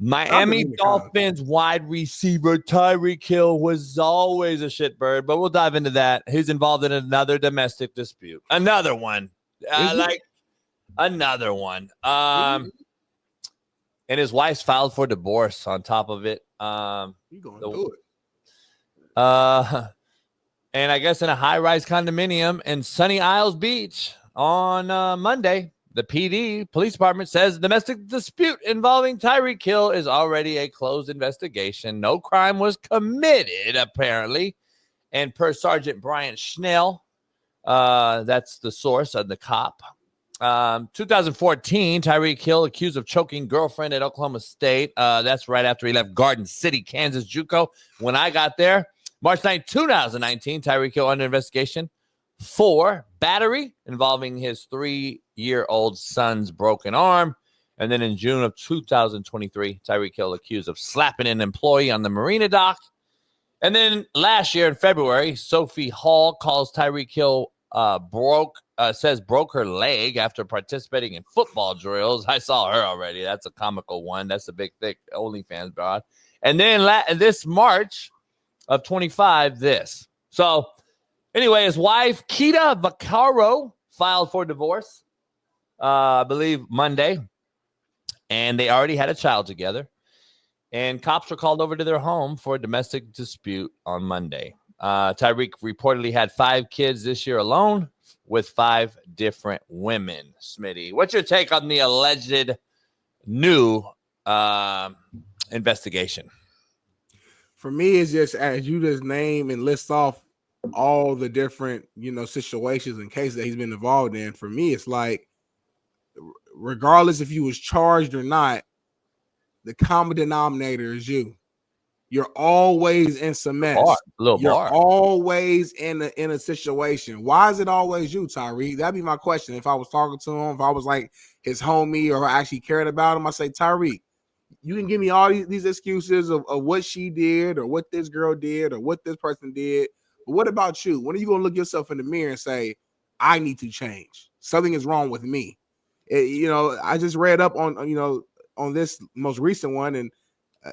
Miami Dolphins wide receiver Tyreek Hill was always a shitbird, but we'll dive into that. He's involved in another domestic dispute. Another one. Another one. And his wife's filed for divorce on top of it. You gonna do it. And I guess in a high-rise condominium in Sunny Isles Beach on Monday, the police department says domestic dispute involving Tyreek Hill is already a closed investigation. No crime was committed, apparently. And per Sergeant Brian Schnell, that's the source of the cop. 2014, Tyreek Hill accused of choking girlfriend at Oklahoma State. That's right after he left Garden City, Kansas, JUCO. When I got there, March 9, 2019, Tyreek Hill under investigation for battery involving his 3-year-old son's broken arm. And then in June of 2023, Tyreek Hill accused of slapping an employee on the marina dock. And then last year in February, Sophie Hall calls Tyreek Hill broke her leg after participating in football drills. I saw her already. That's a comical one. That's a big, thick OnlyFans broad. And then this March of 25, this. So anyway, his wife, Kita Vaccaro, filed for divorce, I believe Monday. And they already had a child together. And cops were called over to their home for a domestic dispute on Monday. Tyreek reportedly had 5 kids this year alone with 5 different women. Smitty, what's your take on the alleged new investigation? For me, it's just as you just name and list off all the different, situations and cases that he's been involved in. For me, it's like, regardless if you was charged or not, the common denominator is you. You're always in some mess. You're always in a situation. Why is it always you, Tyreek? That'd be my question. If I was talking to him, if I was like his homie or I actually cared about him, I say, Tyreek, you can give me all these excuses of what she did or what this girl did or what this person did. But what about you? When are you going to look yourself in the mirror and say, I need to change? Something is wrong with me. I just read up on this most recent one, and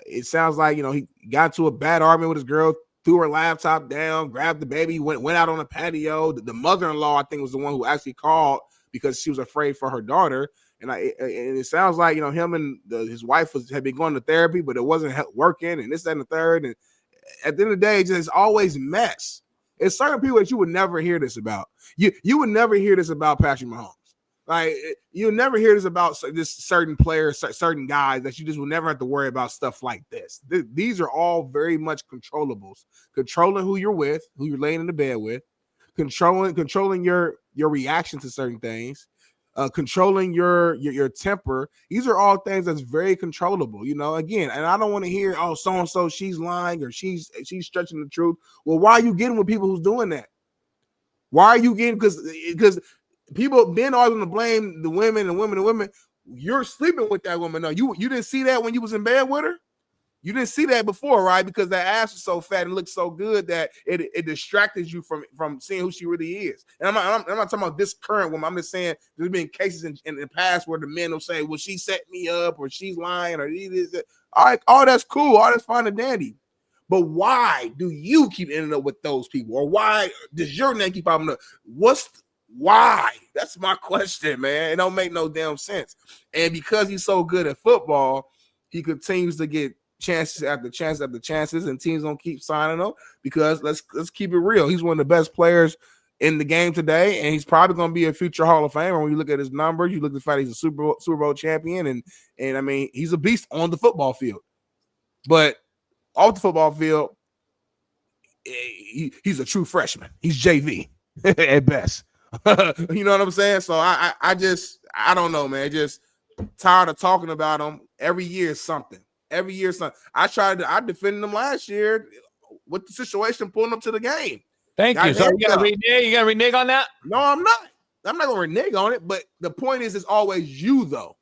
it sounds like, he got to a bad argument with his girl, threw her laptop down, grabbed the baby, went out on the patio. The mother-in-law, I think, was the one who actually called because she was afraid for her daughter. And it sounds like, him and his wife had been going to therapy, but it wasn't working, and this, that, and the third. And at the end of the day, it's always mess. It's certain people that you would never hear this about. You would never hear this about Patrick Mahomes. Like, you'll never hear this about this certain players, certain guys that you just will never have to worry about stuff like this. These are all very much controllables. Controlling who you're with, who you're laying in the bed with, controlling your reaction to certain things, controlling your temper. These are all things that's very controllable, again. And I don't want to hear, oh, so-and-so, she's lying or she's stretching the truth. Well, why are you getting with people who's doing that? Why are you getting, because people been always going to blame the women and women. You're sleeping with that woman. No, you didn't see that when you was in bed with her. You didn't see that before, right? Because that ass was so fat and looked so good that it distracted you from seeing who she really is. And I'm not talking about this current woman. I'm just saying there's been cases in the past where the men will say, well, she set me up or she's lying or this. All right, all that's cool. All that's fine and dandy. But why do you keep ending up with those people? Or why does your name keep popping up? Why? That's my question, man. It don't make no damn sense. And because he's so good at football, he continues to get chances after chances after chances, and teams don't keep signing him because let's keep it real. He's one of the best players in the game today, and he's probably going to be a future Hall of Famer. When you look at his numbers, you look at the fact he's a Super Bowl champion, and I mean, he's a beast on the football field. But off the football field, he's a true freshman. He's JV at best. You know what I'm saying? So I don't know, man. Just tired of talking about him. Every year is something. I defended him last year with the situation pulling up to the game. Thank you. So you got to renege on that? No, I'm not. I'm not going to renege on it. But the point is, it's always you, though.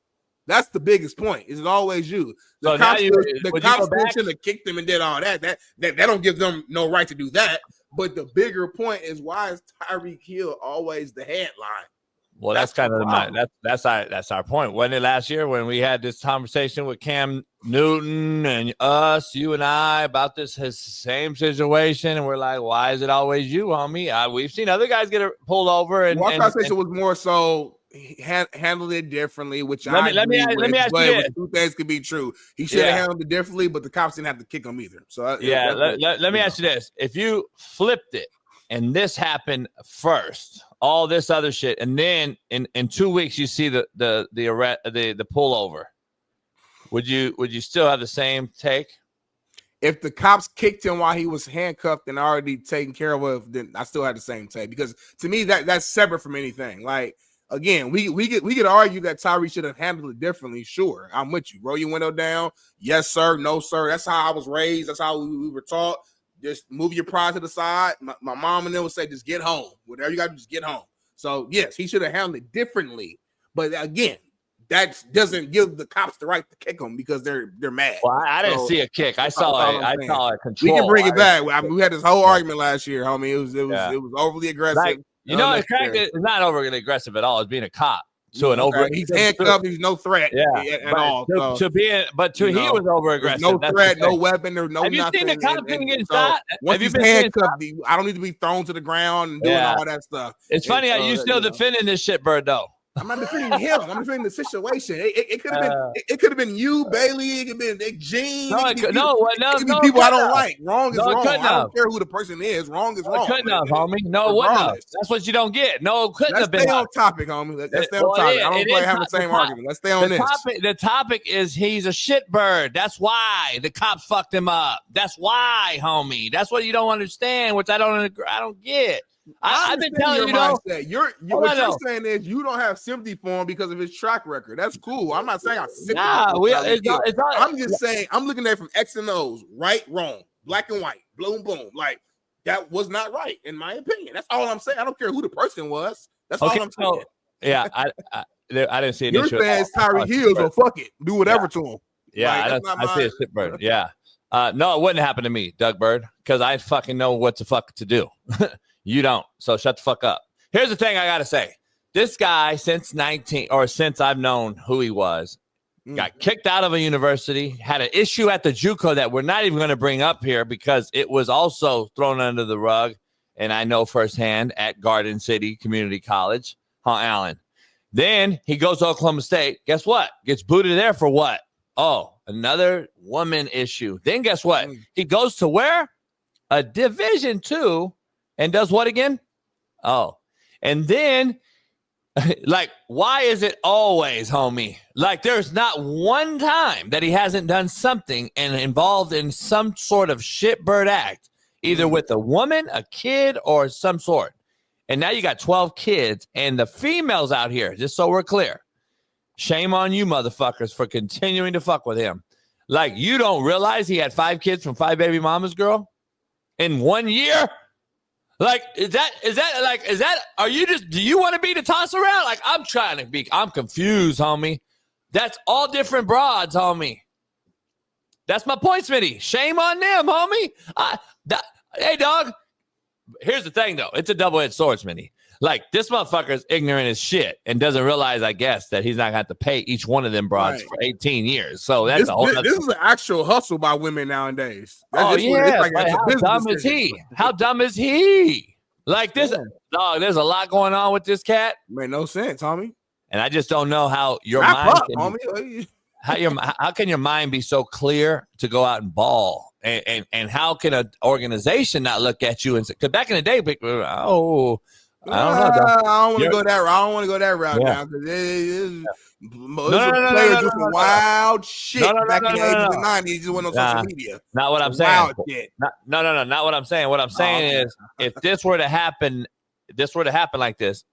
That's the biggest point. It's always you. The cops should have kicked them and did all that. That don't give them no right to do that. But the bigger point is, why is Tyreek Hill always the headline? Well, that's kind of that's our point. Wasn't it last year when we had this conversation with Cam Newton and you and I about his same situation, and we're like, why is it always you, homie? We've seen other guys get pulled over, and our conversation was more so handled it differently, which let me ask you this. Two things could be true. He should have handled it differently, but the cops didn't have to kick him either. So let me ask you this: if you flipped it and this happened first, all this other shit, and then in 2 weeks you see the pullover, would you still have the same take? If the cops kicked him while he was handcuffed and already taken care of, then I still have the same take, because to me that's separate from anything. Like, again, we could argue that Tyreek should have handled it differently. Sure, I'm with you. Roll your window down. Yes, sir. No, sir. That's how I was raised. That's how we were taught. Just move your pride to the side. My mom and them would say, just get home. Whatever you got to just get home. So, yes, he should have handled it differently. But again, that doesn't give the cops the right to kick him because they're mad. Well, I didn't see a kick. I saw a control. We can bring it back. I mean, we had this whole argument last year, homie. It was overly aggressive. Like, it's not overly aggressive at all. It's being a cop. To an over, he's handcuffed. He's no threat. At all. He was over aggressive. No threat, no weapon, or no. Have you nothing. seen the cop getting shot? Once he's handcuffed, I don't need to be thrown to the ground and doing all that stuff. It's funny how you still defending this shit, bird though. I'm not defending him. I'm defending the situation. It could have been. It could have been you, Bailey. It could have been Gene. No, it could be people I don't like. Wrong is wrong. I don't care who the person is. Wrong is wrong. Couldn't have, homie. No, wouldn't have. That's what you don't get. No, couldn't have been. Let's stay on topic, homie. Let's stay on topic. I don't play having the same argument. Let's stay on this. The topic is he's a shitbird. That's why the cops fucked him up. That's why, homie. That's what you don't understand, which I don't get. I've been telling you, what you're saying is you don't have sympathy for him because of his track record. That's cool. I'm not saying I'm sympathy. I'm just saying I'm looking at it from X and O's, right, wrong, black and white, boom, boom. Like, that was not right, in my opinion. That's all I'm saying. I don't care who the person was. That's all I'm saying. Yeah, I didn't see an issue. Your fans Tyreek Hill, so fuck it, do whatever to him. Yeah, I see a shit bird. Yeah, no, it wouldn't happen to me, Doug Bird, because I fucking know what the fuck to do. You don't. So shut the fuck up. Here's the thing I got to say. This guy, since I've known who he was, got kicked out of a university, had an issue at the JUCO that we're not even going to bring up here because it was also thrown under the rug. And I know firsthand at Garden City Community College, Allen. Then he goes to Oklahoma State. Guess what? Gets booted there for what? Oh, another woman issue. Then guess what? He goes to where? A Division II. And does what again? Oh, and then, like, why is it always, homie? Like, there's not one time that he hasn't done something and involved in some sort of shitbird act, either with a woman, a kid, or some sort. And now you got 12 kids, and the females out here, just so we're clear, shame on you motherfuckers for continuing to fuck with him. Like, you don't realize he had 5 kids from 5 baby mamas, girl, in 1 year? Like, are you do you want to be the toss around? Like, I'm confused, homie. That's all different broads, homie. That's my point, Smitty. Shame on them, homie. Hey, dog. Here's the thing, though. It's a double-edged sword, Smitty. Like, this motherfucker's ignorant as shit and doesn't realize, I guess, that he's not going to have to pay each one of them broads for 18 years. So that's this is an actual hustle by women nowadays. How dumb is he? How dumb is he? Like, this, dog, there's a lot going on with this cat. Made no sense, homie. And I just don't know how your mind how can your mind be so clear to go out and ball? And how can an organization not look at you and say, because back in the day, I don't know. I don't want to go that route. I don't want to go that route now because players do some wild shit back in the 80s and 90s. Just went on social media. Not what I'm saying. Wild shit. No. Not what I'm saying. What I'm saying is, if this were to happen like this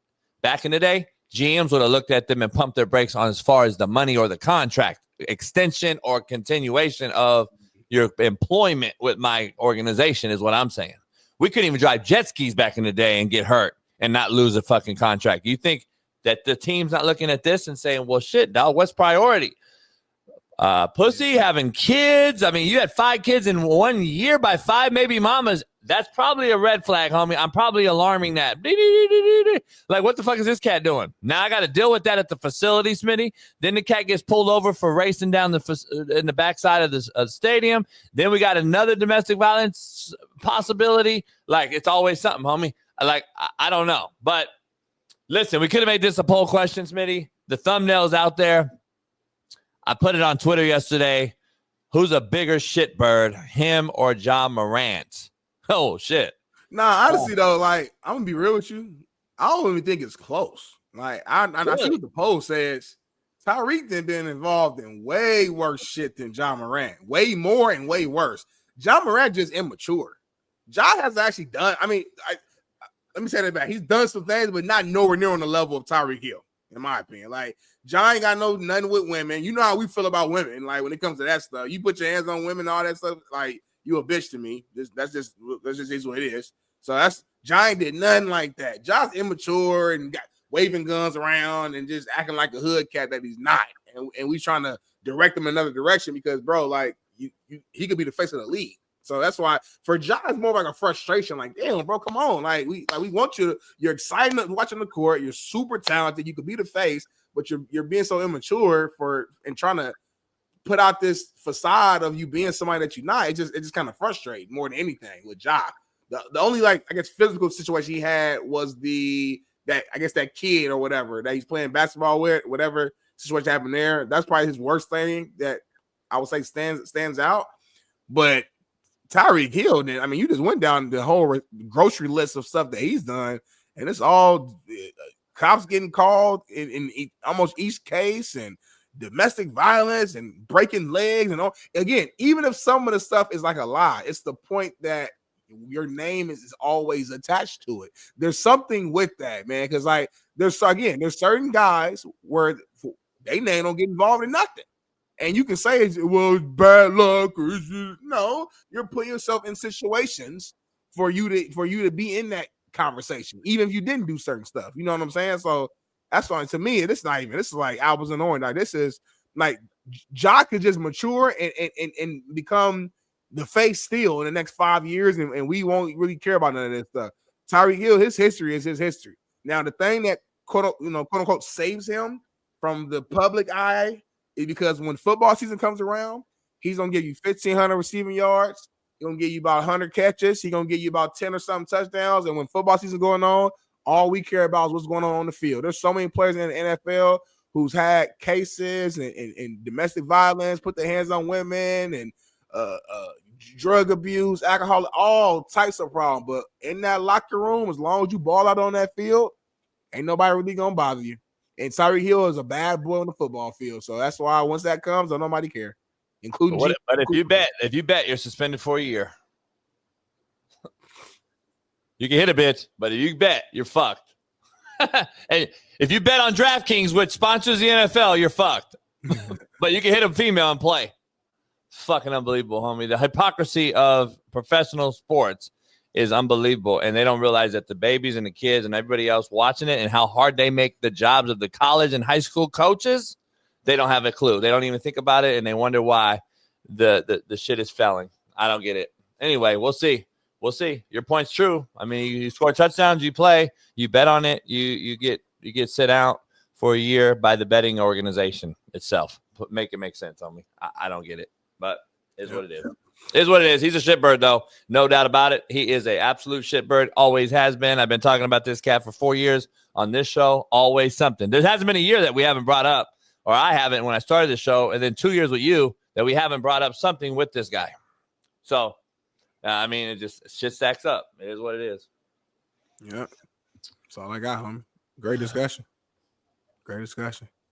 back in the day, GMs would have looked at them and pumped their brakes on as far as the money or the contract extension or continuation of your employment with my organization is what I'm saying. We couldn't even drive jet skis back in the day and get hurt and not lose a fucking contract. You think that the team's not looking at this and saying, well, shit, dog, what's priority? Pussy, having kids. I mean, you had 5 kids in 1 year by 5 baby mamas. That's probably a red flag, homie. I'm probably alarming that. Like, what the fuck is this cat doing? Now I got to deal with that at the facility, Smitty. Then the cat gets pulled over for racing down in the backside of the stadium. Then we got another domestic violence possibility. Like, it's always something, homie. Like, I don't know. But listen, we could have made this a poll question, Smitty. The thumbnail's out there. I put it on Twitter yesterday. Who's a bigger shitbird, him or Ja Morant? Oh, shit. Nah, honestly, though, like, I'm going to be real with you. I don't even think it's close. Like, I see what the poll says. Tyreek then been involved in way worse shit than Ja Morant. Way more and way worse. Ja Morant just immature. Ja has actually done, I mean, let me say that back. He's done some things, but not nowhere near on the level of Tyreek Hill, in my opinion. Like, Ja ain't got nothing with women. You know how we feel about women. Like, when it comes to that stuff, you put your hands on women and all that stuff, like, you a bitch to me. That's just is what it is. So Ja ain't did nothing like that. Ja's immature and got waving guns around and just acting like a hood cat that he's not. And we trying to direct him in another direction because, bro, like, he could be the face of the league. So that's why for Ja, it's more like a frustration. Like, damn, bro, come on. Like, we want you to, you're excited watching the court. You're super talented. You could be the face, but you're being so immature and trying to put out this facade of you being somebody that you're not. It just kind of frustrates more than anything with Ja. The only, like, I guess, physical situation he had was that kid or whatever that he's playing basketball with, whatever situation happened there. That's probably his worst thing that I would say stands out. But Tyreek Hill, then, I mean, you just went down the whole grocery list of stuff that he's done, and it's all cops getting called in almost each case, and domestic violence and breaking legs and all. Again, even if some of the stuff is like a lie, it's the point that your name is always attached to it. There's something with that, man, because, like, there's certain guys where they name don't get involved in nothing. And you can say, well, it's bad luck, or no, you're putting yourself in situations for you to be in that conversation, even if you didn't do certain stuff. You know what I'm saying? So that's why, to me, this is like apples and oranges. Like, this is like Ja could just mature and become the face still in the next 5 years, and we won't really care about none of this stuff. Tyreek Hill, his history is his history. Now, the thing that quote unquote saves him from the public eye is because when football season comes around, he's gonna give you 1,500 receiving yards. He's gonna give you about 100 catches. He's gonna give you about 10 or something touchdowns. And when football season going on, all we care about is what's going on the field. There's so many players in the NFL who's had cases and domestic violence, put their hands on women, and drug abuse, alcohol, all types of problems. But in that locker room, as long as you ball out on that field, ain't nobody really gonna bother you. And Tyreek Hill is a bad boy on the football field. So that's why once that comes, don't nobody care. Including but if you bet, you're suspended for a year. You can hit a bitch, but if you bet, you're fucked. And if you bet on DraftKings, which sponsors the NFL, you're fucked. But you can hit a female and play. It's fucking unbelievable, homie. The hypocrisy of professional sports is unbelievable, and they don't realize that the babies and the kids and everybody else watching it and how hard they make the jobs of the college and high school coaches, they don't have a clue. They don't even think about it, and they wonder why the shit is failing. I don't get it. Anyway, we'll see. We'll see. Your point's true. I mean, you score touchdowns, you play, you bet on it, you get sit out for a year by the betting organization itself. Make it make sense on me. I don't get it, but it's what it is. Is what it is. He's a shitbird, though. No doubt about it. He is an absolute shitbird. Always has been. I've been talking about this cat for 4 years on this show. Always something. There hasn't been a year that we haven't brought up, or I haven't when I started the show, and then 2 years with you that we haven't brought up something with this guy. So, I mean, it just shit stacks up. It is what it is. Yeah. That's all I got, homie. Great discussion. Great discussion.